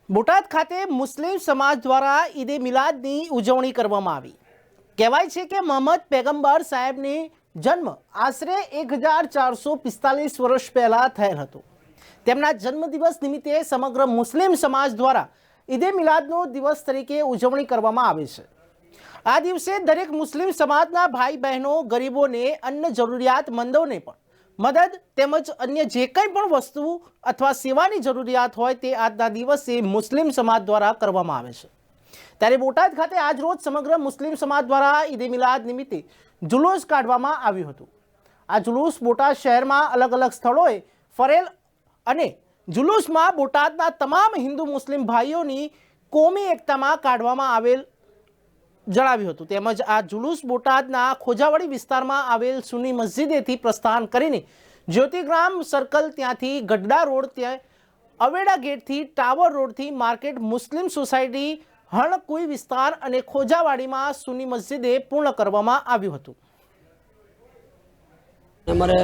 બોટાદ ખાતે મુસ્લિમ સમાજ દ્વારા ઈદે મિલાદની ઉજવણી કરવામાં આવી। કહેવાય છે કે મોહમ્મદ પૈગંબર સાહેબની જન્મ આશરે 1445 વર્ષ પહેલા થયેલ હતો। તેમના જન્મદિવસ નિમિત્તે સમગ્ર મુસ્લિમ સમાજ દ્વારા ઈદે મિલાદનો દિવસ તરીકે ઉજવણી કરવામાં આવે છે। આ દિવસે દરેક મુસ્લિમ સમાજના ભાઈ બહેનો ગરીબોને અન્ય જરૂરિયાતમંદોને પણ મદદ તેમજ અન્ય જે કંઈ પણ વસ્તુ અથવા સેવાની જરૂરિયાત હોય તે આજના દિવસે મુસ્લિમ સમાજ દ્વારા કરવામાં આવે છે। ત્યારે બોટાદ ખાતે આજ રોજ સમગ્ર મુસ્લિમ સમાજ દ્વારા ઈદે મિલાદ નિમિત્તે જુલુસ કાઢવામાં આવ્યું હતું। આ જુલુસ બોટાદ શહેરમાં અલગ અલગ સ્થળોએ ફરેલ અને જુલુસમાં બોટાદના તમામ હિન્દુ મુસ્લિમ ભાઈઓની કોમી એકતામાં કાઢવામાં આવેલ જણાવ્યું હતું। તેમજ આ જુલુસ બોટાદના ખોજાવાડી વિસ્તારમાં આવેલ સુન્ની મસ્જિદેથી પ્રસ્થાન કરીને જ્યોતિગ્રામ સર્કલ ત્યાંથી ગઢડા રોડ ત્યાં અવેડા ગેટથી ટાવર રોડથી માર્કેટ મુસ્લિમ સોસાયટી હણકુઈ વિસ્તાર અને ખોજાવાડીમાં સુન્ની મસ્જિદે પૂર્ણ કરવામાં આવ્યું હતું। અમારે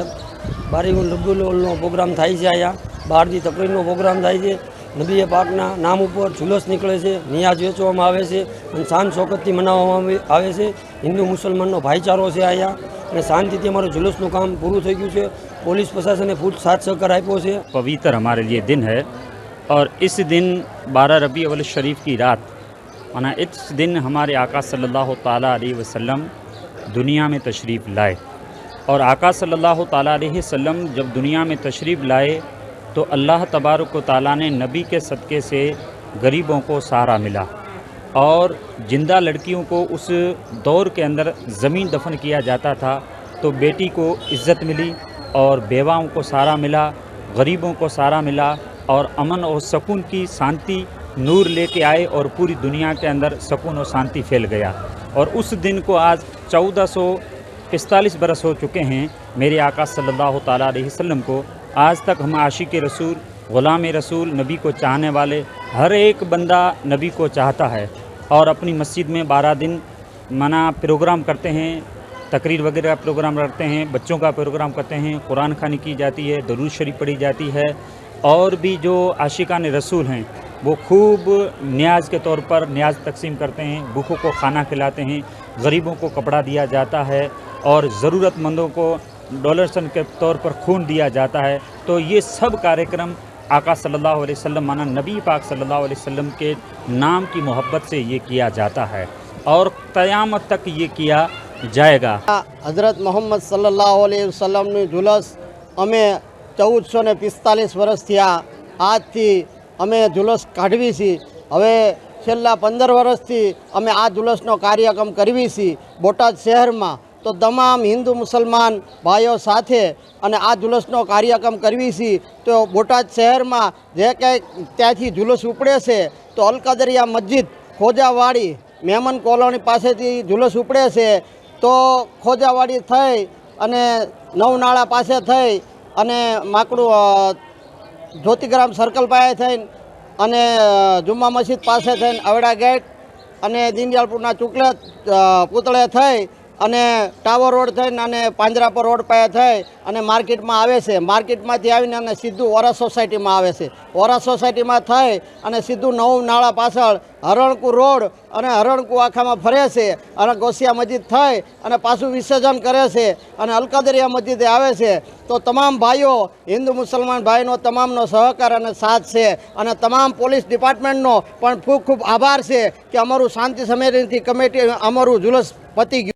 બારીગુલ રબ્બુલનો પ્રોગ્રામ થાય છે। અહીંયા બહારથી તકરીરનો પ્રોગ્રામ થાય છે। નબીએ પાકના નામ ઉપર જુલુસ નીકળે છે, નિયાજ વેચવામાં આવે છે અને શાન શોકતથી મનાવવામાં આવે છે। હિન્દુ મુસલમાનનો ભાઈચારો છે અહીંયા અને શાંતિથી અમારું जुलूसનું કામ પૂરું થઈ ગયું છે। पुलिस प्रशासन ने फूल साथ सहकार आप्यो છે। पवित्र हमारे लिए दिन है और इस दिन 12 रबी अव्वल शरीफ की रात माना इस दिन हमारे आका सल्लल्लाहु ताला अलैहि वसल्लम दुनिया में तशरीफ़ लाए और आका सल्लल्लाहु ताला अलैहि वसल्लम जब दुनिया में तशरीफ़ लाए तो अल्लाह तबारक व ताला ने नबी के सदक़े से गरीबों को सहारा मिला और जिंदा लड़कियों को उस दौर के अंदर ज़मीन दफन किया जाता था तो बेटी को इज़्ज़त मिली और बेवाओं को सहारा मिला, गरीबों को सहारा मिला और अमन और सुकून की शांति नूर लेके आए और पूरी दुनिया के अंदर सुकून और शांति फैल गया। और उस दिन को आज 1445 बरस हो चुके हैं मेरे आका सल्लल्लाहु ताला अलैहि वसल्लम को। आज तक हम आशिक रसूल, ग़ुलाम रसूल, नबी को चाहने वाले हर एक बंदा नबी को चाहता है और अपनी मस्जिद में 12 दिन मना प्रोग्राम करते हैं, तकरीर वगैरह प्रोग्राम रखते हैं, बच्चों का प्रोग्राम करते हैं, कुरान खानी की जाती है, दरूद शरीफ पढ़ी जाती है और भी जो आशिकान रसूल हैं वो खूब न्याज के तौर पर न्याज तकसीम करते हैं, भूखों को खाना खिलाते हैं, गरीबों को कपड़ा दिया जाता है और ज़रूरतमंदों को डोनेशन के तौर पर खून दिया जाता है। तो ये सब कार्यक्रम आका सल्लल्लाहु अलैहि वसल्लम माना नबी पाक सल्लल्लाहु अलैहि वसल्लम के नाम की मोहब्बत से ये किया जाता है और क़यामत तक ये किया जाएगा। हज़रत मोहम्मद सल्लल्लाहु अलैहि वसल्लमનું जुलूस અમે 1445 વર્ષ થયા આજથી અમે जुलूस કાઢવી છીએ। હવે છેલ્લા 15 વર્ષથી અમે આ जुलूसનો કાર્યક્રમ કરવી છીએ બોટાદ શહેરમાં। તો તમામ હિન્દુ મુસલમાન ભાઈઓ સાથે અને આ जुलूसનો કાર્યક્રમ કરવી છીએ। તો બોટાદ શહેરમાં જે કંઈ ત્યાંથી जुलूस ઉપડે છે તો અલકદરિયા મસ્જિદ ખોજાવાડી મેમન કોલોની પાસેથી जुलूस ઉપડે છે તો ખોજાવાડી થઈ અને નવનાળા પાસે થઈ અને માકડું જ્યોતિગ્રામ સર્કલ પાસે થઈને અને જુમ્મા મસ્જિદ પાસે થઈને અવડા ગેટ અને દીનદયાળપુરના પુતળે થઈ અને ટાવર રોડ થઈને અને પાંજરાપર રોડ પાસે થઈ અને માર્કેટમાં આવે છે। માર્કેટમાંથી આવીને અને સીધું ઓરા સોસાયટીમાં આવે છે। ઓરા સોસાયટીમાં થઈ અને સીધું નવ નાળા પાછળ હરણકુ રોડ અને હરણકુ આખામાં ફરે છે અને ગોસિયા મસ્જિદ થઈ અને પાછું વિસર્જન કરે છે અને અલકદરિયા મસ્જિદે આવે છે। તો તમામ ભાઈઓ હિન્દુ મુસલમાન ભાઈનો તમામનો સહકાર અને સાથ છે અને તમામ પોલીસ ડિપાર્ટમેન્ટનો પણ ખૂબ ખૂબ આભાર છે કે અમારું શાંતિ સમિતિની કમિટી અમારું जुलूस પતી ગયું।